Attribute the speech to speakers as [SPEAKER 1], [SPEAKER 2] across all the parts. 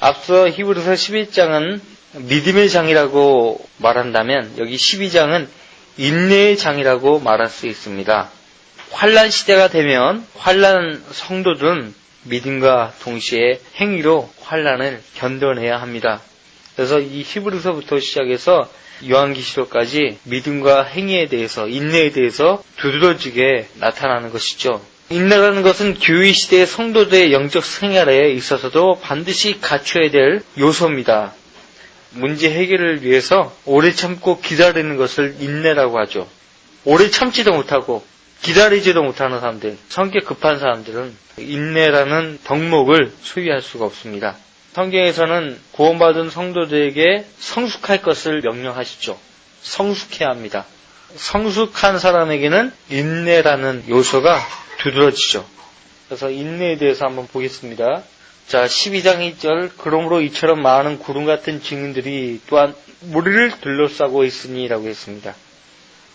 [SPEAKER 1] 앞서 히브리서 11장은 믿음의 장이라고 말한다면 여기 12장은 인내의 장이라고 말할 수 있습니다. 환난 시대가 되면 환난 성도들은 믿음과 동시에 행위로 환난을 견뎌내야 합니다. 그래서 이 히브리서부터 시작해서 요한계시록까지 믿음과 행위에 대해서, 인내에 대해서 두드러지게 나타나는 것이죠. 인내라는 것은 교회 시대의 성도들의 영적 생활에 있어서도 반드시 갖춰야 될 요소입니다. 문제 해결을 위해서 오래 참고 기다리는 것을 인내라고 하죠. 오래 참지도 못하고 기다리지도 못하는 사람들, 성격 급한 사람들은 인내라는 덕목을 소유할 수가 없습니다. 성경에서는 구원받은 성도들에게 성숙할 것을 명령하시죠. 성숙해야 합니다. 성숙한 사람에게는 인내라는 요소가 두드러지죠. 그래서 인내에 대해서 한번 보겠습니다. 자, 12장 1절, 그러므로 이처럼 많은 구름 같은 증인들이 또한 우리를 둘러싸고 있으니라고 했습니다.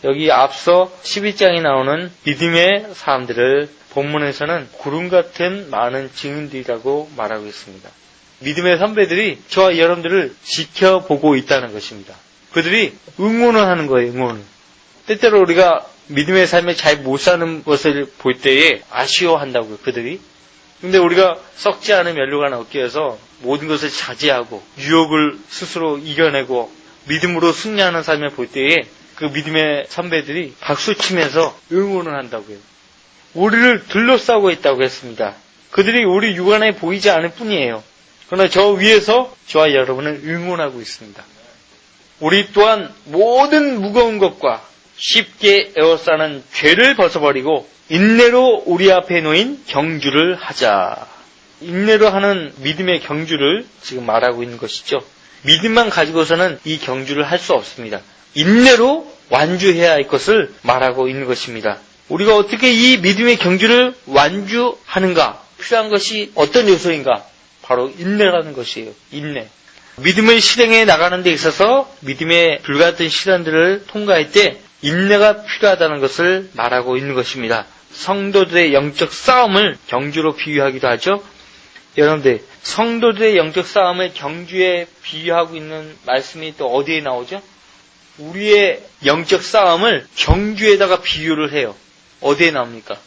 [SPEAKER 1] 여기 앞서 12장에 나오는 믿음의 사람들을 본문에서는 구름 같은 많은 증인들이라고 말하고 있습니다. 믿음의 선배들이 저와 여러분들을 지켜보고 있다는 것입니다. 그들이 응원을 하는 거예요, 응원을. 때때로 우리가 믿음의 삶에 잘 못 사는 것을 볼 때에 아쉬워한다고요, 그들이. 근데 우리가 썩지 않은 면류관 얻기 위해서 모든 것을 자제하고 유혹을 스스로 이겨내고 믿음으로 승리하는 삶을 볼 때에 그 믿음의 선배들이 박수치면서 응원을 한다고요. 우리를 둘러싸고 있다고 했습니다. 그들이 우리 육안에 보이지 않을 뿐이에요. 그러나 저 위에서 저와 여러분을 응원하고 있습니다. 우리 또한 모든 무거운 것과 쉽게 에워싸는 죄를 벗어버리고 인내로 우리 앞에 놓인 경주를 하자. 인내로 하는 믿음의 경주를 지금 말하고 있는 것이죠. 믿음만 가지고서는 이 경주를 할 수 없습니다. 인내로 완주해야 할 것을 말하고 있는 것입니다. 우리가 어떻게 이 믿음의 경주를 완주하는가? 필요한 것이 어떤 요소인가? 바로 인내라는 것이에요. 인내. 믿음의 실행에 나가는 데 있어서 믿음의 불같은 시련들을 통과할 때 인내가 필요하다는 것을 말하고 있는 것입니다. 성도들의 영적 싸움을 경주로 비유하기도 하죠. 여러분들, 성도들의 영적 싸움을 경주에 비유하고 있는 말씀이 또 어디에 나오죠? 우리의 영적 싸움을 경주에다가 비유를 해요. 어디에 나옵니까?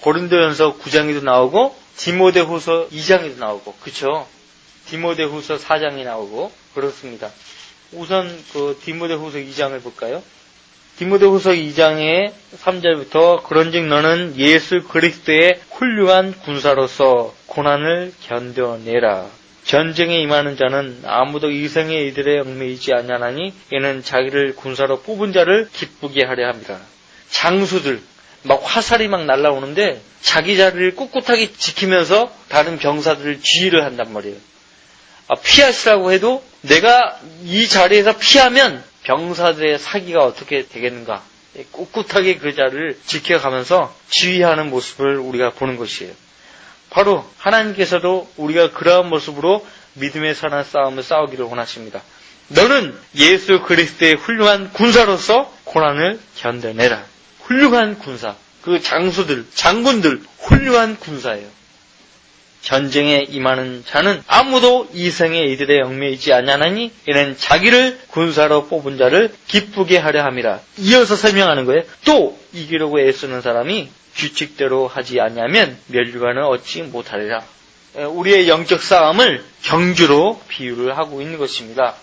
[SPEAKER 1] 고린도전서 9장에도 나오고 디모데후서 2장에도 나오고, 그렇죠? 디모데후서 4장이 나오고 그렇습니다. 우선 그 디모데후서 2장을 볼까요? 디모데후서 2장의 3절부터 그런즉 너는 예수 그리스도의 훌륭한 군사로서 고난을 견뎌내라. 전쟁에 임하는 자는 아무도 이생의 이들에 얽매이지 아니하나니 이는 자기를 군사로 뽑은 자를 기쁘게 하려 합니다. 장수들 막 화살이 막 날라오는데 자기 자리를 꿋꿋하게 지키면서 다른 병사들을 지휘를 한단 말이에요. 피하시라고 해도 내가 이 자리에서 피하면 병사들의 사기가 어떻게 되겠는가. 꿋꿋하게 그 자리를 지켜가면서 지휘하는 모습을 우리가 보는 것이에요. 바로 하나님께서도 우리가 그러한 모습으로 믿음의 선한 싸움을 싸우기를 원하십니다. 너는 예수 그리스도의 훌륭한 군사로서 고난을 견뎌내라. 훌륭한 군사. 그 장수들, 장군들 훌륭한 군사예요. 전쟁에 임하는 자는 아무도 이생의 이들에 얽매이지 아니하나니 이는 자기를 군사로 뽑은 자를 기쁘게 하려 함이라. 이어서 설명하는 거예요. 또 이기려고 애쓰는 사람이 규칙대로 하지 아니하면 멸류관을 얻지 못하리라. 우리의 영적 싸움을 경주로 비유를 하고 있는 것입니다.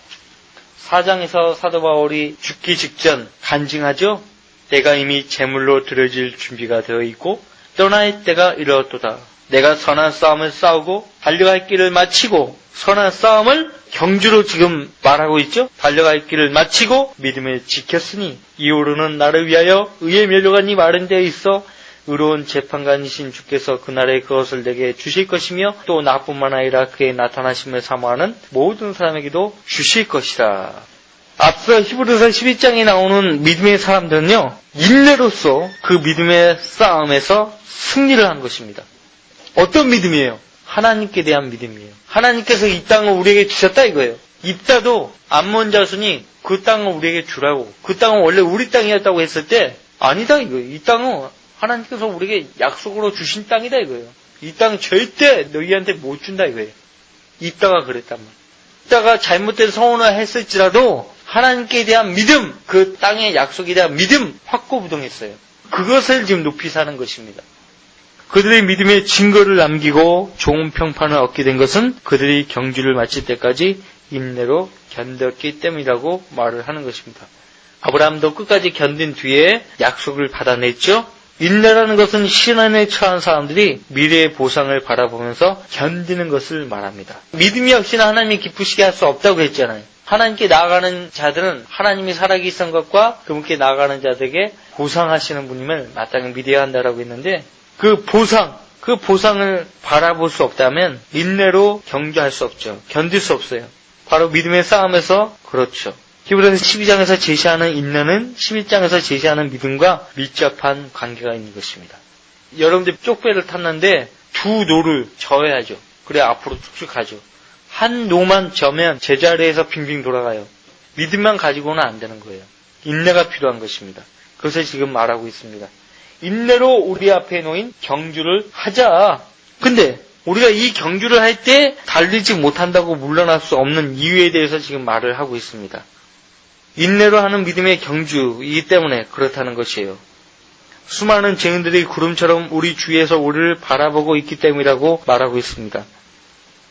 [SPEAKER 1] 4장에서 사도 바울이 죽기 직전 간증하죠. 때가 이미 제물로 드려질 준비가 되어 있고 떠날 때가 이르렀도다. 내가 선한 싸움을 싸우고 달려갈 길을 마치고 선한 싸움을 경주로 지금 말하고 있죠. 달려갈 길을 마치고 믿음을 지켰으니 이후로는 나를 위하여 의의 멸류관이 마련되어 있어 의로운 재판관이신 주께서 그날에 그것을 내게 주실 것이며 또 나뿐만 아니라 그의 나타나심을 사모하는 모든 사람에게도 주실 것이라. 앞서 히브리서 12장에 나오는 믿음의 사람들은요, 인내로서 그 믿음의 싸움에서 승리를 한 것입니다. 어떤 믿음이에요? 하나님께 대한 믿음이에요. 하나님께서 이 땅을 우리에게 주셨다 이거예요. 입다도 암몬 자손이 그 땅을 우리에게 주라고, 그 땅은 원래 우리 땅이었다고 했을 때 아니다 이거예요. 이 땅은 하나님께서 우리에게 약속으로 주신 땅이다 이거예요. 이 땅 절대 너희한테 못 준다 이거예요. 이따가 그랬단 말이에요. 이따가 잘못된 서원을 했을지라도 하나님께 대한 믿음, 그 땅의 약속에 대한 믿음 확고부동했어요. 그것을 지금 높이 사는 것입니다. 그들의 믿음의 증거를 남기고 좋은 평판을 얻게 된 것은 그들이 경주를 마칠 때까지 인내로 견뎠기 때문이라고 말을 하는 것입니다. 아브라함도 끝까지 견딘 뒤에 약속을 받아냈죠. 인내라는 것은 시련에 처한 사람들이 미래의 보상을 바라보면서 견디는 것을 말합니다. 믿음이 역시나 하나님이 기쁘시게 할 수 없다고 했잖아요. 하나님께 나아가는 자들은 하나님이 살아계신 것과 그분께 나아가는 자들에게 보상하시는 분임을 마땅히 믿어야 한다라고 했는데 그 보상을 바라볼 수 없다면 인내로 경주할 수 없죠. 견딜 수 없어요. 바로 믿음의 싸움에서 그렇죠. 히브리서 12장에서 제시하는 인내는 11장에서 제시하는 믿음과 밀접한 관계가 있는 것입니다. 여러분들 쪽배를 탔는데 두 노를 저어야죠. 그래 앞으로 쭉쭉 가죠. 한 노만 저면 제자리에서 빙빙 돌아가요. 믿음만 가지고는 안 되는 거예요. 인내가 필요한 것입니다. 그것을 지금 말하고 있습니다. 인내로 우리 앞에 놓인 경주를 하자. 근데 우리가 이 경주를 할 때 달리지 못한다고 물러날 수 없는 이유에 대해서 지금 말을 하고 있습니다. 인내로 하는 믿음의 경주이기 때문에 그렇다는 것이에요. 수많은 증인들이 구름처럼 우리 주위에서 우리를 바라보고 있기 때문이라고 말하고 있습니다.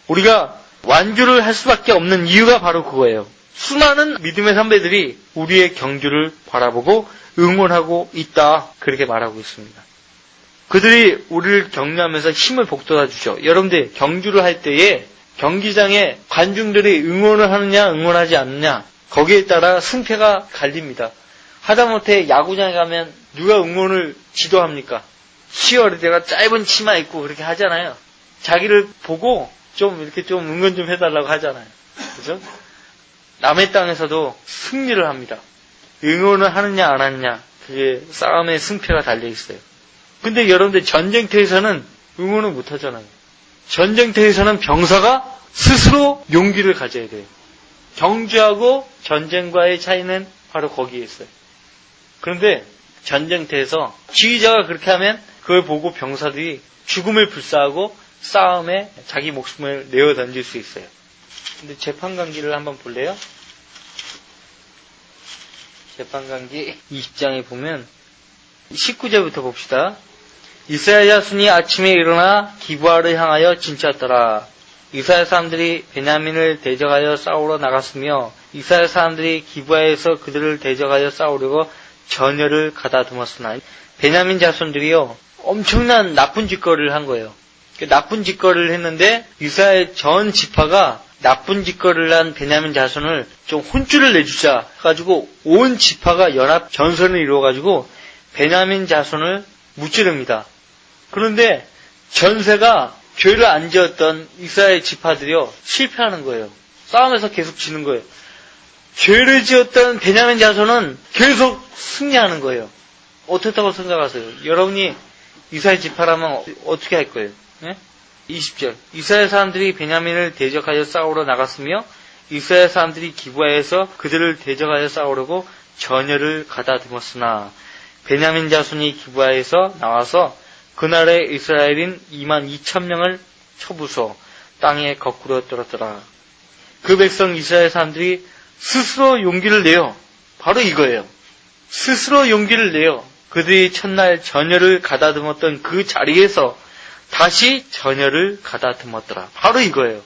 [SPEAKER 1] 우리가 완주를 할 수밖에 없는 이유가 바로 그거예요. 수많은 믿음의 선배들이 우리의 경주를 바라보고 응원하고 있다. 그렇게 말하고 있습니다. 그들이 우리를 격려하면서 힘을 북돋아 주죠. 여러분들 경주를 할 때에 경기장에 관중들이 응원을 하느냐 응원하지 않느냐 거기에 따라 승패가 갈립니다. 하다못해 야구장에 가면 누가 응원을 지도합니까? 치어리더가 짧은 치마 입고 그렇게 하잖아요. 자기를 보고 좀 이렇게 좀 응원 좀 해달라고 하잖아요. 그죠? 남의 땅에서도 승리를 합니다. 응원을 하느냐 안 하느냐 그게 싸움의 승패가 달려 있어요. 근데 여러분들 전쟁터에서는 응원을 못 하잖아요. 전쟁터에서는 병사가 스스로 용기를 가져야 돼요. 경주하고 전쟁과의 차이는 바로 거기에 있어요. 그런데 전쟁터에서 지휘자가 그렇게 하면 그걸 보고 병사들이 죽음을 불사하고 싸움에 자기 목숨을 내어 던질 수 있어요. 근데 재판관기를 한번 볼래요? 재판관기 20장에 보면 19절부터 봅시다. 이스라엘 자손이 아침에 일어나 기브아를 향하여 진쳤더라. 이스라엘 사람들이 베냐민을 대적하여 싸우러 나갔으며 이스라엘 사람들이 기브아에서 그들을 대적하여 싸우려고 전열을 가다듬었으나 베냐민 자손들이요 엄청난 나쁜 짓거리를 한 거예요. 나쁜 짓거리를 했는데 이스라엘 전 지파가 나쁜 짓거리를 한 베냐민 자손을 좀 혼쭐을 내주자 해가지고 온 지파가 연합 전선을 이루어가지고 베냐민 자손을 무찌릅니다. 그런데 전세가 죄를 안 지었던 이스라엘 지파들이요 실패하는 거예요. 싸움에서 계속 지는 거예요. 죄를 지었던 베냐민 자손은 계속 승리하는 거예요. 어떻다고 생각하세요? 여러분이 이스라엘 지파라면 어떻게 할 거예요? 네? 20절 이스라엘 사람들이 베냐민을 대적하여 싸우러 나갔으며 이스라엘 사람들이 기브아에서 그들을 대적하여 싸우려고 전열을 가다듬었으나 베냐민 자손이 기브아에서 나와서 그날에 이스라엘인 22,000명을 쳐부숴 땅에 거꾸로 떨었더라. 그 백성 이스라엘 사람들이 스스로 용기를 내요. 바로 이거예요. 스스로 용기를 내요. 그들이 첫날 전열을 가다듬었던 그 자리에서 다시 전열을 가다듬었더라. 바로 이거예요.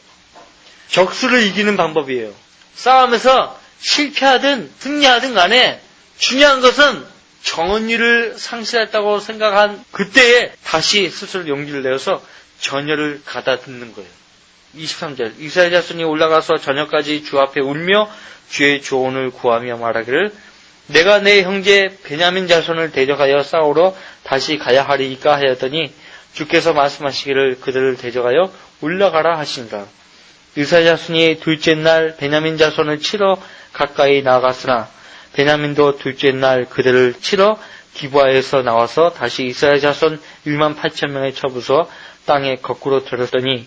[SPEAKER 1] 적수를 이기는 방법이에요. 싸움에서 실패하든 승리하든 간에 중요한 것은 정언니를 상실했다고 생각한 그때에 다시 스스로 용기를 내어서 전열을 가다듬는 거예요. 23절 이스라엘 자손이 올라가서 저녁까지 주 앞에 울며 주의 조언을 구하며 말하기를 내가 내 형제 베냐민 자손을 대적하여 싸우러 다시 가야 하리이까 하였더니 주께서 말씀하시기를 그들을 대적하여 올라가라 하시니라. 이스라엘 자손이 둘째 날 베냐민 자손을 치러 가까이 나아갔으나 베냐민도 둘째 날 그들을 치러 기브아에서 나와서 다시 이스라엘 자손 18,000명의 쳐부숴 땅에 거꾸로 들었더니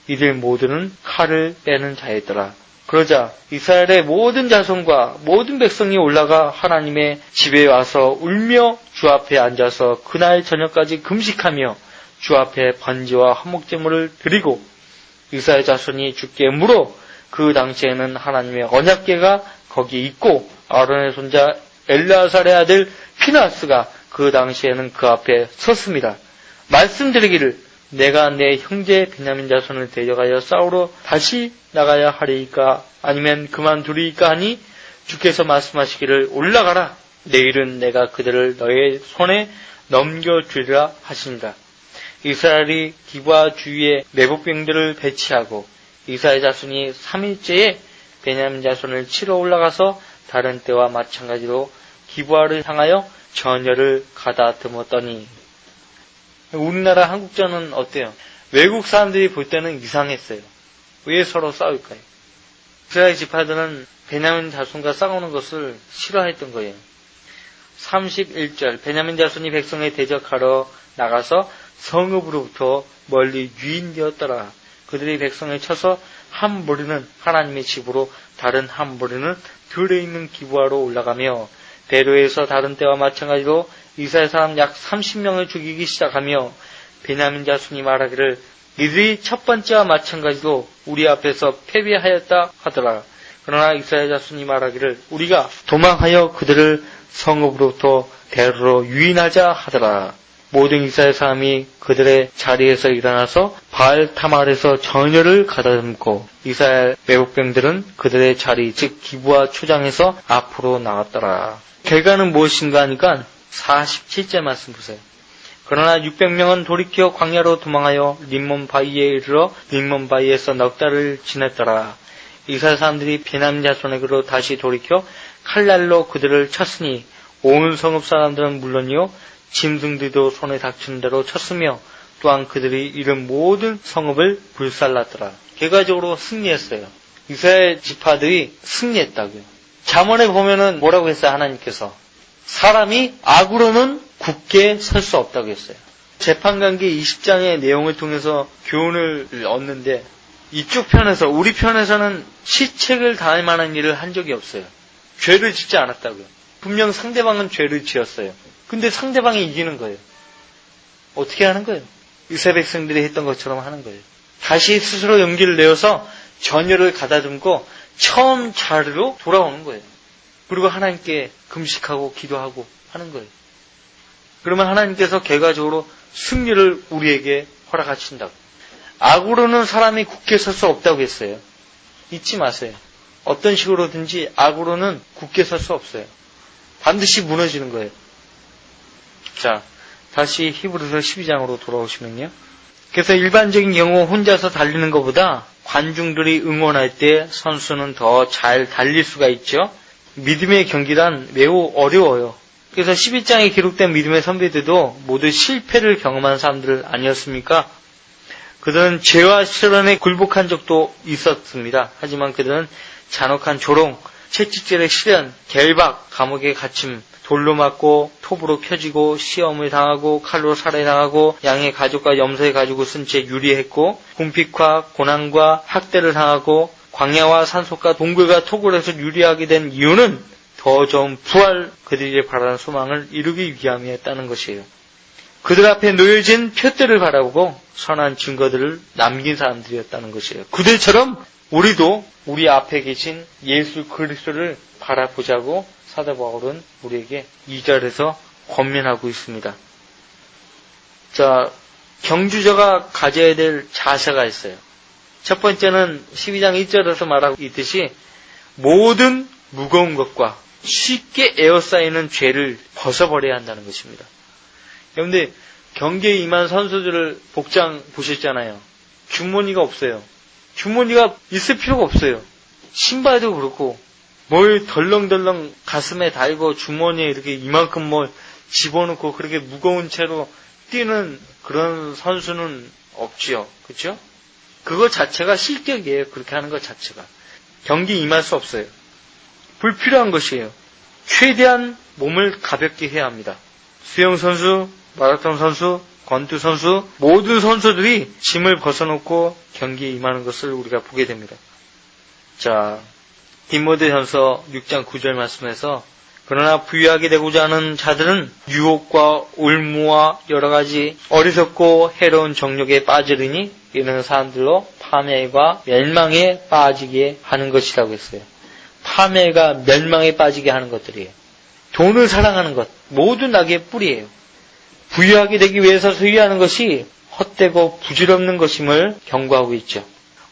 [SPEAKER 1] 이들 모두는 칼을 빼는 자였더라. 그러자 이스라엘의 모든 자손과 모든 백성이 올라가 하나님의 집에 와서 울며 주 앞에 앉아서 그날 저녁까지 금식하며 주 앞에 번제와 화목제물을 드리고 이스라엘 자손이 주께 물어 그 당시에는 하나님의 언약궤가 거기 있고 아론의 손자 엘르아살의 아들 피나스가 그 당시에는 그 앞에 섰습니다. 말씀드리기를 내가 내 형제 베냐민 자손을 데려가여 싸우러 다시 나가야 하리이까 아니면 그만두리이까 하니 주께서 말씀하시기를 올라가라. 내일은 내가 그들을 너의 손에 넘겨주리라 하십니다. 이스라엘이 기브아 주위에 매복병들을 배치하고 이스라엘 자손이 3일째에 베냐민 자손을 치러 올라가서 다른 때와 마찬가지로 기브아를 향하여 전열을 가다듬었더니 우리나라 한국전은 어때요? 외국 사람들이 볼 때는 이상했어요. 왜 서로 싸울까요? 이스라엘 지파들은 베냐민 자손과 싸우는 것을 싫어했던 거예요. 31절 베냐민 자손이 백성에 대적하러 나가서 성읍으로부터 멀리 유인되었더라. 그들이 백성을 쳐서 한 무리는 하나님의 집으로 다른 한 무리는 들에 있는 기브아로 올라가며 베로에서 다른 때와 마찬가지로 이스라엘 사람 약 30명을 죽이기 시작하며 베냐민 자손이 말하기를 이들이 첫 번째와 마찬가지로 우리 앞에서 패배하였다 하더라. 그러나 이스라엘 자손이 말하기를 우리가 도망하여 그들을 성읍으로부터 베로로 유인하자 하더라. 모든 이스라엘 사람이 그들의 자리에서 일어나서 바알 타말에서 전열을 가다듬고 이스라엘 매복병들은 그들의 자리 즉 기브아 초장에서 앞으로 나갔더라. 결과는 무엇인가 하니까 47절 말씀 보세요. 그러나 600명은 돌이켜 광야로 도망하여 림몬 바위에 이르러 림몬 바위에서 넉 달을 지냈더라. 이스라엘 사람들이 베냐민 자손에게로 다시 돌이켜 칼날로 그들을 쳤으니 온 성읍 사람들은 물론이요 짐승들도 손에 닥치는 대로 쳤으며 또한 그들이 잃은 모든 성읍을 불살랐더라. 결과적으로 승리했어요. 이스라엘 지파들이 승리했다고요. 잠언에 보면은 뭐라고 했어요? 하나님께서 사람이 악으로는 굳게 설 수 없다고 했어요. 재판관계 20장의 내용을 통해서 교훈을 얻는데 이쪽 편에서 우리 편에서는 시책을 당할 만한 일을 한 적이 없어요. 죄를 짓지 않았다고요. 분명 상대방은 죄를 지었어요. 근데 상대방이 이기는 거예요. 어떻게 하는 거예요? 이스라엘 백성들이 했던 것처럼 하는 거예요. 다시 스스로 용기를 내어서 전열을 가다듬고 처음 자리로 돌아오는 거예요. 그리고 하나님께 금식하고 기도하고 하는 거예요. 그러면 하나님께서 결과적으로 승리를 우리에게 허락하신다고. 악으로는 사람이 굳게 설 수 없다고 했어요. 잊지 마세요. 어떤 식으로든지 악으로는 굳게 설 수 없어요. 반드시 무너지는 거예요. 자, 다시 히브리서 12장으로 돌아오시면요. 그래서 일반적인 경우 혼자서 달리는 것보다 관중들이 응원할 때 선수는 더 잘 달릴 수가 있죠. 믿음의 경기란 매우 어려워요. 그래서 11장에 기록된 믿음의 선배들도 모두 실패를 경험한 사람들 아니었습니까? 그들은 죄와 시련에 굴복한 적도 있었습니다. 하지만 그들은 잔혹한 조롱, 채찍질의 시련, 결박, 감옥에 갇힘, 돌로 맞고 톱으로 펴지고 시험을 당하고 칼로 살해당하고 양의 가죽과 염소의 가죽을 쓴 채 유리했고 궁핍과 고난과 학대를 당하고 광야와 산속과 동굴과 토굴에서 유리하게 된 이유는 더 좋은 부활, 그들이 바라는 소망을 이루기 위함이었다는 것이에요. 그들 앞에 놓여진 표대를 바라보고 선한 증거들을 남긴 사람들이었다는 것이에요. 그들처럼 우리도 우리 앞에 계신 예수 그리스도를 바라보자고 사도 바울은 우리에게 2절에서 권면하고 있습니다. 자, 경주자가 가져야 될 자세가 있어요. 첫 번째는 12장 1절에서 말하고 있듯이 모든 무거운 것과 쉽게 에어싸이는 죄를 벗어버려야 한다는 것입니다. 여러분들 경기에 임한 선수들을 복장 보셨잖아요. 주머니가 없어요. 주머니가 있을 필요가 없어요. 신발도 그렇고 뭘 덜렁덜렁 가슴에 달고 주머니에 이렇게 이만큼 뭘 집어넣고 그렇게 무거운 채로 뛰는 그런 선수는 없지요. 그렇죠? 그거 자체가 실격이에요. 그렇게 하는 것 자체가. 경기 임할 수 없어요. 불필요한 것이에요. 최대한 몸을 가볍게 해야 합니다. 수영 선수, 마라톤 선수, 권투 선수 모든 선수들이 짐을 벗어놓고 경기에 임하는 것을 우리가 보게 됩니다. 자, 디모데전서 6장 9절 말씀에서 그러나 부유하게 되고자 하는 자들은 유혹과 올무와 여러 가지 어리석고 해로운 정욕에 빠지르니 이런 사람들로 파멸과 멸망에 빠지게 하는 것이라고 했어요. 파멸과 멸망에 빠지게 하는 것들이에요. 돈을 사랑하는 것, 모든 악의 뿌리예요. 부유하게 되기 위해서 소유하는 것이 헛되고 부질없는 것임을 경고하고 있죠.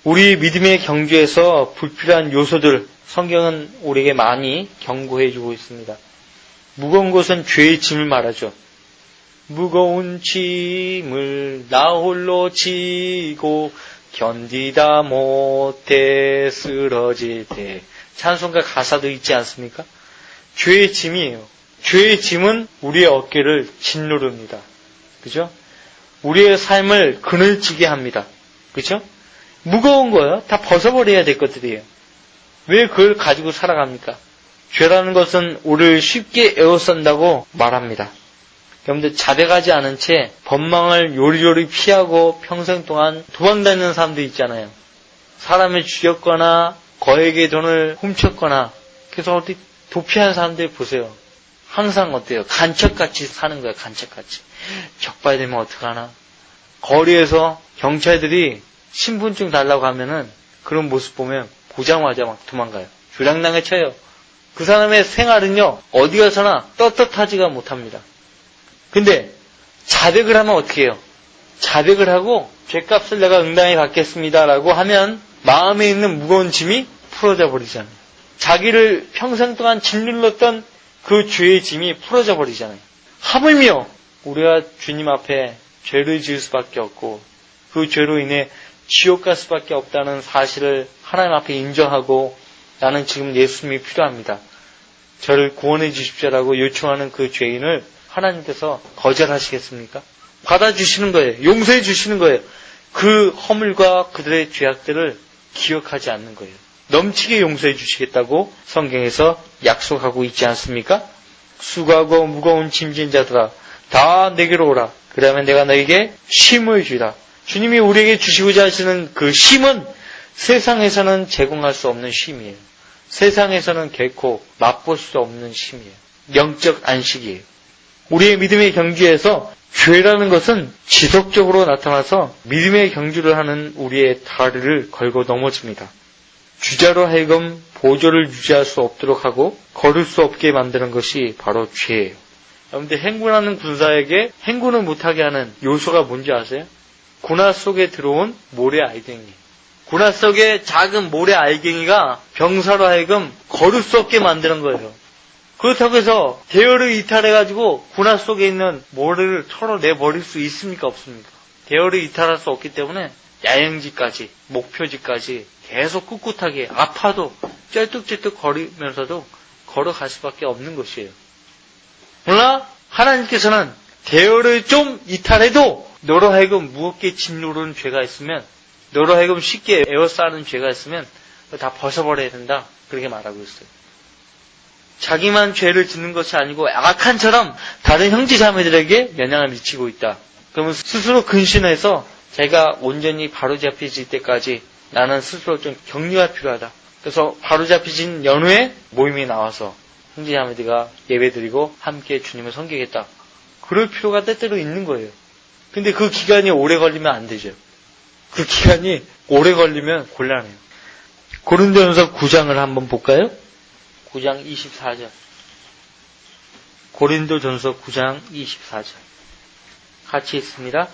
[SPEAKER 1] 우리 믿음의 경주에서 불필요한 요소들, 성경은 우리에게 많이 경고해주고 있습니다. 무거운 것은 죄의 짐을 말하죠. 무거운 짐을 나 홀로 지고 견디다 못해 쓰러질 때. 찬송가 가사도 있지 않습니까? 죄의 짐이에요. 죄의 짐은 우리의 어깨를 짓누릅니다. 그죠? 우리의 삶을 그늘지게 합니다. 그죠? 무거운 거예요. 다 벗어버려야 될 것들이에요. 왜 그걸 가지고 살아갑니까? 죄라는 것은 우리를 쉽게 에워싼다고 말합니다. 여러분들 자백하지 않은 채 법망을 요리요리 피하고 평생 동안 도망다니는 사람도 있잖아요. 사람을 죽였거나 거액의 돈을 훔쳤거나 그래서 어디 도피하는 사람들 보세요. 항상 어때요? 간첩같이 사는 거예요. 간첩같이. 적발되면 어떡하나. 거리에서 경찰들이 신분증 달라고 하면은 그런 모습 보면 보자마자 막 도망가요. 주량랑에 쳐요. 그 사람의 생활은요, 어디 가서나 떳떳하지가 못합니다. 근데 자백을 하면 어떻게 해요? 자백을 하고 죄값을 내가 응당히 받겠습니다라고 하면 마음에 있는 무거운 짐이 풀어져 버리잖아요. 자기를 평생 동안 짓눌렀던 그 죄의 짐이 풀어져 버리잖아요. 하물며 우리가 주님 앞에 죄를 지을 수밖에 없고 그 죄로 인해 지옥 갈 수밖에 없다는 사실을 하나님 앞에 인정하고 나는 지금 예수님이 필요합니다. 저를 구원해 주십시오라고 요청하는 그 죄인을 하나님께서 거절하시겠습니까? 받아주시는 거예요. 용서해 주시는 거예요. 그 허물과 그들의 죄악들을 기억하지 않는 거예요. 넘치게 용서해 주시겠다고 성경에서 약속하고 있지 않습니까? 수고하고 무거운 짐진 자들아 다 내게로 오라. 그러면 내가 너에게 쉼을 주리라. 주님이 우리에게 주시고자 하시는 그 쉼은 세상에서는 제공할 수 없는 쉼이에요. 세상에서는 결코 맛볼 수 없는 쉼이에요. 영적 안식이에요. 우리의 믿음의 경주에서 죄라는 것은 지속적으로 나타나서 믿음의 경주를 하는 우리의 다리를 걸고 넘어집니다. 주자로 하여금 보조를 유지할 수 없도록 하고 걸을 수 없게 만드는 것이 바로 죄예요. 여러분들 행군하는 군사에게 행군을 못하게 하는 요소가 뭔지 아세요? 군화 속에 들어온 모래 알갱이. 군화 속에 작은 모래 알갱이가 병사로 하여금 걸을 수 없게 만드는 거예요. 그렇다고 해서 대열을 이탈해가지고 군화 속에 있는 모래를 털어내버릴 수 있습니까? 없습니까? 대열을 이탈할 수 없기 때문에 야영지까지, 목표지까지 계속 꿋꿋하게 아파도 쩔뚝쩔뚝 거리면서도 걸어갈 수밖에 없는 것이에요. 그러나 하나님께서는 대열을 좀 이탈해도 너로 하여금 무겁게 짓누르는 죄가 있으면 너로 하여금 쉽게 에워싸는 죄가 있으면 다 벗어버려야 된다. 그렇게 말하고 있어요. 자기만 죄를 짓는 것이 아니고 악한처럼 다른 형제자매들에게 영향을 미치고 있다. 그러면 스스로 근신해서 자기가 온전히 바로잡혀질 때까지 나는 스스로 좀 격려가 필요하다. 그래서 바로잡혀진 연후에 모임에 나와서 형제자매들과 예배드리고 함께 주님을 섬기겠다. 그럴 필요가 때때로 있는 거예요. 근데 그 기간이 오래 걸리면 안 되죠. 그 기간이 오래 걸리면 곤란해요. 고린도전서 9장을 한번 볼까요? 9장 24절. 고린도전서 9장 24절. 같이 있습니다.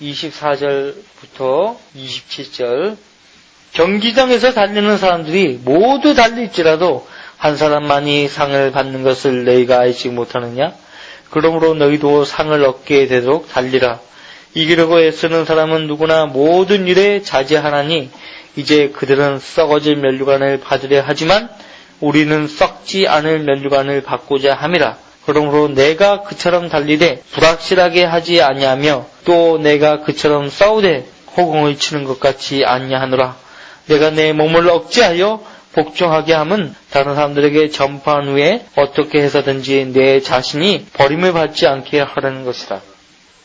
[SPEAKER 1] 24절부터 27절. 경기장에서 달리는 사람들이 모두 달릴지라도 한 사람만이 상을 받는 것을 너희가 알지 못하느냐? 그러므로 너희도 상을 얻게 되도록 달리라. 이기려고 애쓰는 사람은 누구나 모든 일에 자제하나니 이제 그들은 썩어질 면류관을 받으려 하지만 우리는 썩지 않을 면류관을 받고자 함이라. 그러므로 내가 그처럼 달리되 불확실하게 하지 아니하며 또 내가 그처럼 싸우되 호공을 치는 것 같이 아니하노라. 내가 내 몸을 억제하여 복종하게 함은 다른 사람들에게 전파한 후에 어떻게 해서든지 내 자신이 버림을 받지 않게 하라는 것이다.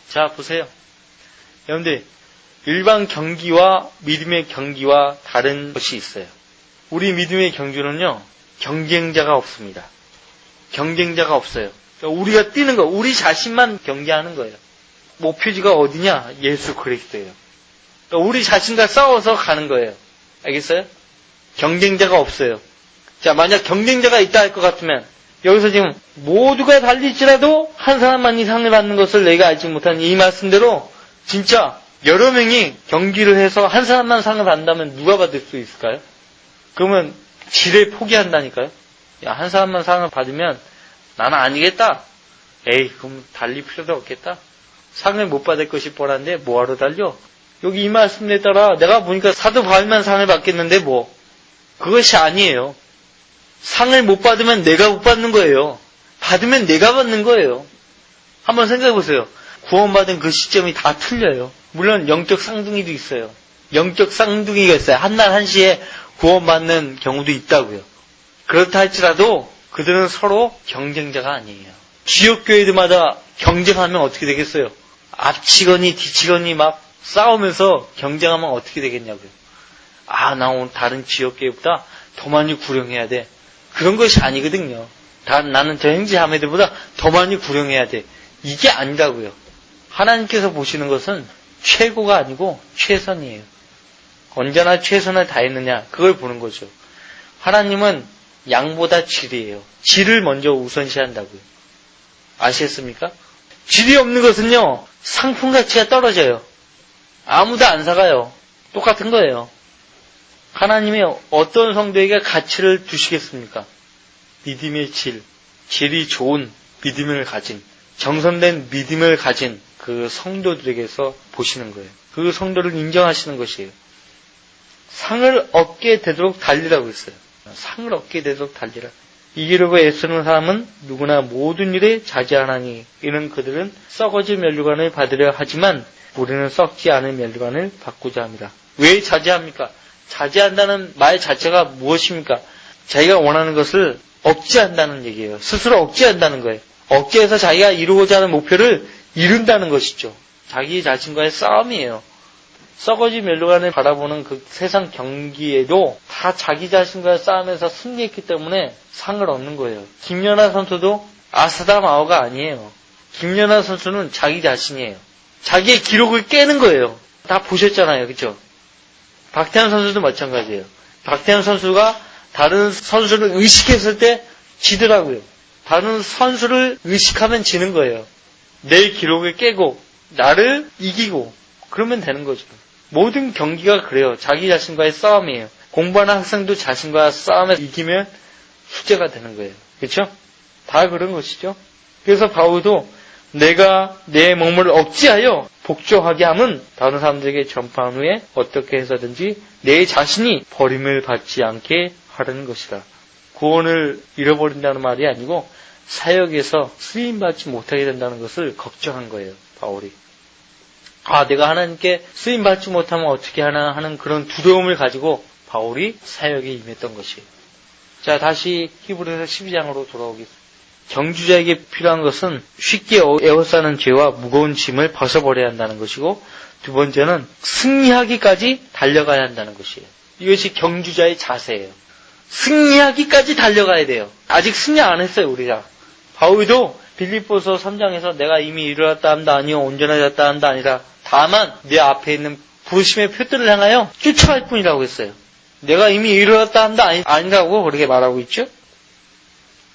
[SPEAKER 1] 자, 보세요. 여러분들, 일반 경기와 믿음의 경기와 다른 것이 있어요. 우리 믿음의 경주는요, 경쟁자가 없습니다. 경쟁자가 없어요. 그러니까 우리가 뛰는 거, 우리 자신만 경쟁하는 거예요. 목표지가 어디냐? 예수 그리스도예요. 그러니까 우리 자신과 싸워서 가는 거예요. 알겠어요? 경쟁자가 없어요. 자, 만약 경쟁자가 있다 할 것 같으면 여기서 지금 모두가 달릴지라도 한 사람만이 상을 받는 것을 내가 알지 못한 이 말씀대로 진짜 여러 명이 경기를 해서 한 사람만 상을 받는다면 누가 받을 수 있을까요? 그러면 지레 포기한다니까요. 야, 한 사람만 상을 받으면 나는 아니겠다. 에이, 그럼 달릴 필요도 없겠다. 상을 못 받을 것이 뻔한데 뭐하러 달려? 여기 이 말씀에 따라 내가 보니까 사도 바울만 상을 받겠는데 뭐. 그것이 아니에요. 상을 못 받으면 내가 못 받는 거예요. 받으면 내가 받는 거예요. 한번 생각해 보세요. 구원받은 그 시점이 다 틀려요. 물론 영적 쌍둥이도 있어요. 영적 쌍둥이가 있어요. 한날 한시에 구원받는 경우도 있다고요. 그렇다 할지라도 그들은 서로 경쟁자가 아니에요. 지역교회들마다 경쟁하면 어떻게 되겠어요? 앞치거니 뒤치거니 막 싸우면서 경쟁하면 어떻게 되겠냐고요. 아, 나 오늘 다른 지역교회보다 더 많이 구령해야 돼. 그런 것이 아니거든요. 나는 저 형제자매들보다 더 많이 구령해야 돼. 이게 아니라고요. 하나님께서 보시는 것은 최고가 아니고 최선이에요. 언제나 최선을 다했느냐, 그걸 보는 거죠. 하나님은 양보다 질이에요. 질을 먼저 우선시한다고요. 아시겠습니까? 질이 없는 것은요, 상품 가치가 떨어져요. 아무도 안 사가요. 똑같은 거예요. 하나님이 어떤 성도에게 가치를 주시겠습니까? 믿음의 질, 질이 좋은 믿음을 가진, 정선된 믿음을 가진 그 성도들에게서 보시는 거예요. 그 성도를 인정하시는 것이에요. 상을 얻게 되도록 달리라고 했어요. 상을 얻게 되도록 달리라. 이기려고 애쓰는 사람은 누구나 모든 일에 자제하나니 이는 그들은 썩어질 면류관을 받으려 하지만 우리는 썩지 않을 면류관을 받고자 합니다. 왜 자제합니까? 자제한다는 말 자체가 무엇입니까? 자기가 원하는 것을 억제한다는 얘기예요. 스스로 억제한다는 거예요. 억제해서 자기가 이루고자 하는 목표를 이룬다는 것이죠. 자기 자신과의 싸움이에요. 썩어질 면류관을 바라보는 그 세상 경기에도 다 자기 자신과의 싸움에서 승리했기 때문에 상을 얻는 거예요. 김연아 선수도 아스다 마오가 아니에요. 김연아 선수는 자기 자신이에요. 자기의 기록을 깨는 거예요. 다 보셨잖아요. 그렇죠? 박태환 선수도 마찬가지예요. 박태환 선수가 다른 선수를 의식했을 때 지더라고요. 다른 선수를 의식하면 지는 거예요. 내 기록을 깨고 나를 이기고 그러면 되는 거죠. 모든 경기가 그래요. 자기 자신과의 싸움이에요. 공부하는 학생도 자신과 싸움에 이기면 수재가 되는 거예요. 그렇죠? 다 그런 것이죠. 그래서 바울도 내가 내 몸을 억제하여 복종하게 함은 다른 사람들에게 전파한 후에 어떻게 해서든지 내 자신이 버림을 받지 않게 하려는 것이다. 구원을 잃어버린다는 말이 아니고 사역에서 쓰임받지 못하게 된다는 것을 걱정한 거예요. 바울이. 내가 하나님께 쓰임받지 못하면 어떻게 하나 하는 그런 두려움을 가지고 바울이 사역에 임했던 것이에요. 자, 다시 히브리서 12장으로 돌아오겠습니다. 경주자에게 필요한 것은 쉽게 에워싸는 죄와 무거운 짐을 벗어버려야 한다는 것이고, 두 번째는 승리하기까지 달려가야 한다는 것이에요. 이것이 경주자의 자세예요. 승리하기까지 달려가야 돼요. 아직 승리 안 했어요, 우리가. 바울도 빌립보서 3장에서 내가 이미 이르렀다 함다 아니요 온전하였다 함다 아니라 다만 내 앞에 있는 부르심의 표들을 향하여 쫓아갈 뿐이라고 했어요. 내가 이미 이르렀다 함다 아니라고 그렇게 말하고 있죠.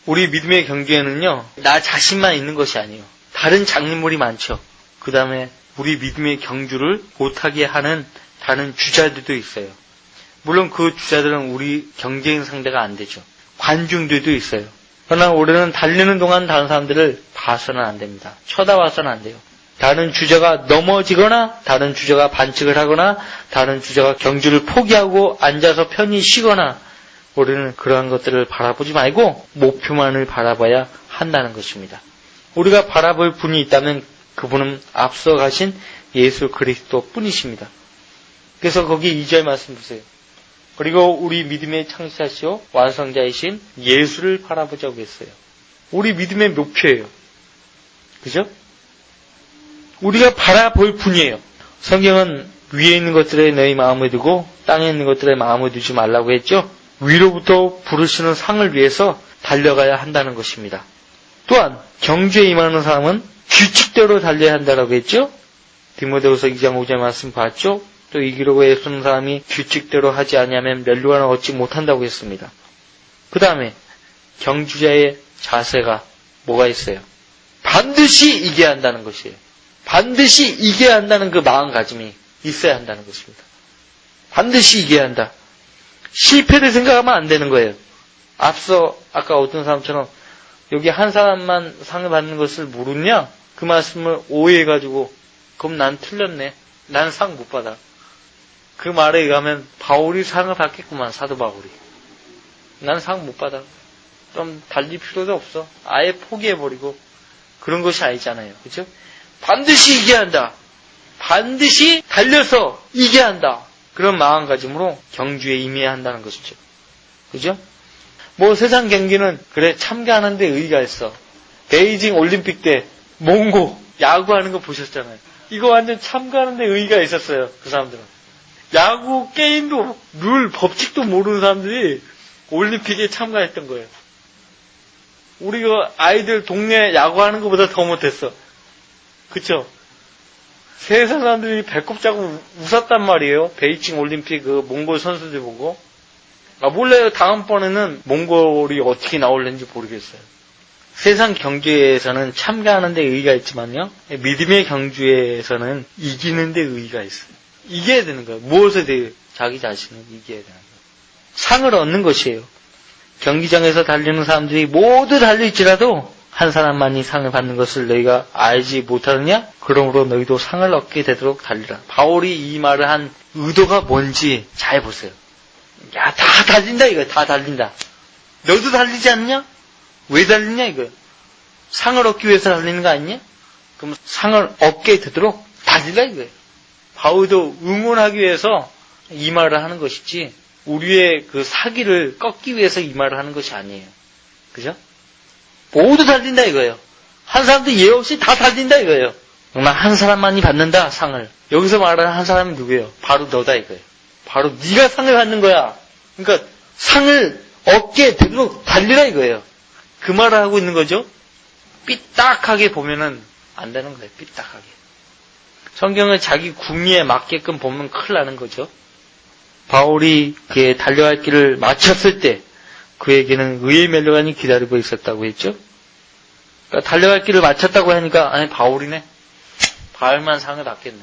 [SPEAKER 1] 우리 믿음의 경주에는요, 나 자신만 있는 것이 아니에요. 다른 장님물이 많죠. 그 다음에 우리 믿음의 경주를 못하게 하는 다른 주자들도 있어요. 물론 그 주자들은 우리 경쟁 상대가 안 되죠. 관중들도 있어요. 그러나 우리는 달리는 동안 다른 사람들을 봐서는 안 됩니다. 쳐다봐서는 안 돼요. 다른 주자가 넘어지거나 다른 주자가 반칙을 하거나 다른 주자가 경주를 포기하고 앉아서 편히 쉬거나 우리는 그러한 것들을 바라보지 말고 목표만을 바라봐야 한다는 것입니다. 우리가 바라볼 분이 있다면 그분은 앞서 가신 예수 그리스도 뿐이십니다. 그래서 거기 2절 말씀 보세요. 그리고 우리 믿음의 창시자시오 완성자이신 예수를 바라보자고 했어요. 우리 믿음의 목표예요. 그죠? 우리가 바라볼 분이에요. 성경은 위에 있는 것들에 너희 마음을 두고 땅에 있는 것들에 마음을 두지 말라고 했죠. 위로부터 부르시는 상을 위해서 달려가야 한다는 것입니다. 또한 경주에 임하는 사람은 규칙대로 달려야 한다라고 했죠. 디모데후서 2장 5절 말씀 봤죠. 또 이기려고 애쓰는 사람이 규칙대로 하지 아니하면 멸류관을 얻지 못한다고 했습니다. 그 다음에 경주자의 자세가 뭐가 있어요? 반드시 이겨야 한다는 것이에요. 반드시 이겨야 한다는 그 마음가짐이 있어야 한다는 것입니다. 반드시 이겨야 한다. 실패를 생각하면 안 되는 거예요. 앞서 아까 어떤 사람처럼 여기 한 사람만 상을 받는 것을 모르냐? 그 말씀을 오해해가지고 그럼 난 틀렸네. 난 상 못 받아. 그 말에 의하면 바울이 상을 받겠구만. 사도 바울이. 난 상 못 받아. 좀 달릴 필요도 없어. 아예 포기해버리고 그런 것이 아니잖아요. 그렇죠? 반드시 이겨야 한다. 반드시 달려서 이겨야 한다. 그런 마음가짐으로 경주에 임해야 한다는 것이죠. 그죠? 뭐 세상 경기는 그래 참가하는데 의의가 있어. 베이징 올림픽 때 몽고 야구하는 거 보셨잖아요. 이거 완전 참가하는데 의의가 있었어요. 그 사람들은. 야구 게임도 룰 법칙도 모르는 사람들이 올림픽에 참가했던 거예요. 우리가 아이들 동네 야구하는 것보다 더 못했어. 그쵸? 세상 사람들이 배꼽 잡고 웃었단 말이에요. 베이징 올림픽 그 몽골 선수들 보고. 몰라요. 다음번에는 몽골이 어떻게 나올는지 모르겠어요. 세상 경주에서는 참가하는 데 의의가 있지만요. 믿음의 경주에서는 이기는 데 의의가 있어요. 이겨야 되는 거예요. 무엇에 대해 자기 자신을 이겨야 되는 거예요. 상을 얻는 것이에요. 경기장에서 달리는 사람들이 모두 달릴지라도 한 사람만이 상을 받는 것을 너희가 알지 못하느냐? 그러므로 너희도 상을 얻게 되도록 달리라. 바울이 이 말을 한 의도가 뭔지 잘 보세요. 야, 다 달린다 이거. 다 달린다. 너도 달리지 않냐? 왜 달리냐 이거. 상을 얻기 위해서 달리는 거 아니냐? 그럼 상을 얻게 되도록 달리라 이거예요. 바울도 응원하기 위해서 이 말을 하는 것이지 우리의 그 사기를 꺾기 위해서 이 말을 하는 것이 아니에요. 그죠? 모두 달린다 이거예요. 한 사람도 예 없이 다 달린다 이거예요. 정말 한 사람만이 받는다 상을. 여기서 말하는 한 사람이 누구예요? 바로 너다 이거예요. 바로 네가 상을 받는 거야. 그러니까 상을 얻게 되도록 달리라 이거예요. 그 말을 하고 있는 거죠. 삐딱하게 보면은 안 되는 거예요. 삐딱하게. 성경을 자기 궁리에 맞게끔 보면 큰일 나는 거죠. 바울이 그의 달려갈 길을 마쳤을 때 그에게는 의의 멸류관이 기다리고 있었다고 했죠. 그러니까 달려갈 길을 마쳤다고 하니까 아니 바울이네. 바울만 상을 받겠네.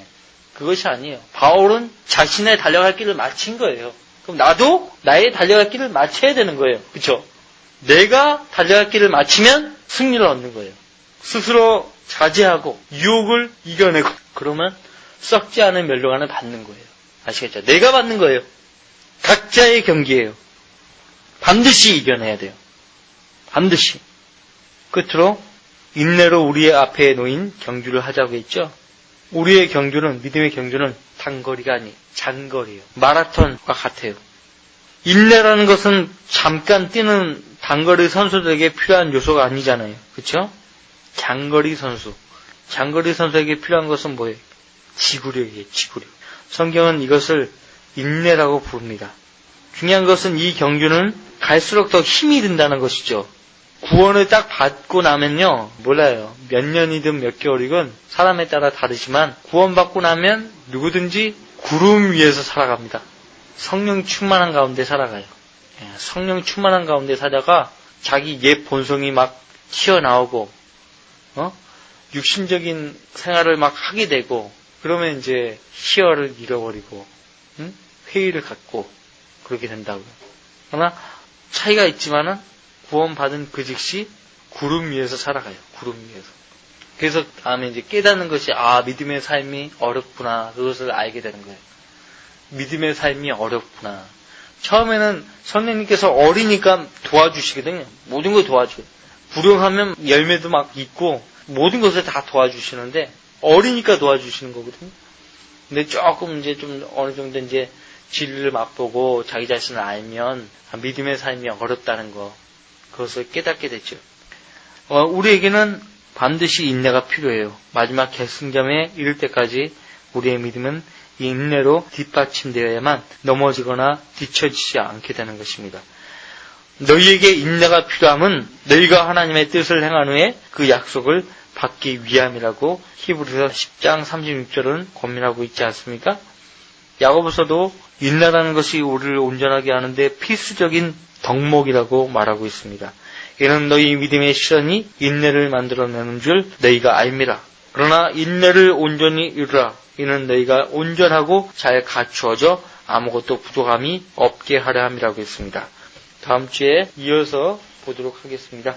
[SPEAKER 1] 그것이 아니에요. 바울은 자신의 달려갈 길을 마친 거예요. 그럼 나도 나의 달려갈 길을 마쳐야 되는 거예요. 그렇죠? 내가 달려갈 길을 마치면 승리를 얻는 거예요. 스스로 자제하고 유혹을 이겨내고 그러면 썩지 않은 멸류관을 받는 거예요. 아시겠죠? 내가 받는 거예요. 각자의 경기예요. 반드시 이겨내야 돼요. 반드시. 끝으로 인내로 우리의 앞에 놓인 경주를 하자고 했죠. 우리의 경주는, 믿음의 경주는 단거리가 아니 장거리예요. 마라톤과 같아요. 인내라는 것은 잠깐 뛰는 단거리 선수들에게 필요한 요소가 아니잖아요. 그렇죠? 장거리 선수에게 필요한 것은 뭐예요? 지구력이에요. 지구력. 성경은 이것을 인내라고 부릅니다. 중요한 것은 이 경주는 갈수록 더 힘이 든다는 것이죠. 구원을 딱 받고 나면요, 몰라요. 몇 년이든 몇 개월이건 사람에 따라 다르지만 구원받고 나면 누구든지 구름 위에서 살아갑니다. 성령 충만한 가운데 살아가요. 성령 충만한 가운데 살다가 자기 옛 본성이 막 튀어나오고 육신적인 생활을 막 하게 되고 그러면 이제 희열을 잃어버리고 회의를 갖고 그렇게 된다고요. 그러나 차이가 있지만은 구원받은 그 즉시 구름 위에서 살아가요. 구름 위에서. 그래서 다음에 이제 깨닫는 것이 믿음의 삶이 어렵구나. 그것을 알게 되는 거예요. 믿음의 삶이 어렵구나. 처음에는 선생님께서 어리니까 도와주시거든요. 모든 걸 도와줘요. 불효하면 열매도 막 있고 모든 것을 다 도와주시는데 어리니까 도와주시는 거거든요. 근데 조금 이제 좀 어느 정도 이제 진리를 맛보고 자기 자신을 알면 믿음의 삶이 어렵다는 거 그것을 깨닫게 되죠. 우리에게는 반드시 인내가 필요해요. 마지막 결승점에 이를 때까지 우리의 믿음은 이 인내로 뒷받침되어야만 넘어지거나 뒤처지지 않게 되는 것입니다. 너희에게 인내가 필요함은 너희가 하나님의 뜻을 행한 후에 그 약속을 받기 위함이라고 히브리서 10장 36절은 고민하고 있지 않습니까? 야고보서도 인내라는 것이 우리를 온전하게 하는데 필수적인 덕목이라고 말하고 있습니다. 이는 너희 믿음의 실현이 인내를 만들어내는 줄 너희가 알미라. 그러나 인내를 온전히 이루라. 이는 너희가 온전하고 잘 갖추어져 아무것도 부족함이 없게 하려 함이라고 했습니다. 다음 주에 이어서 보도록 하겠습니다.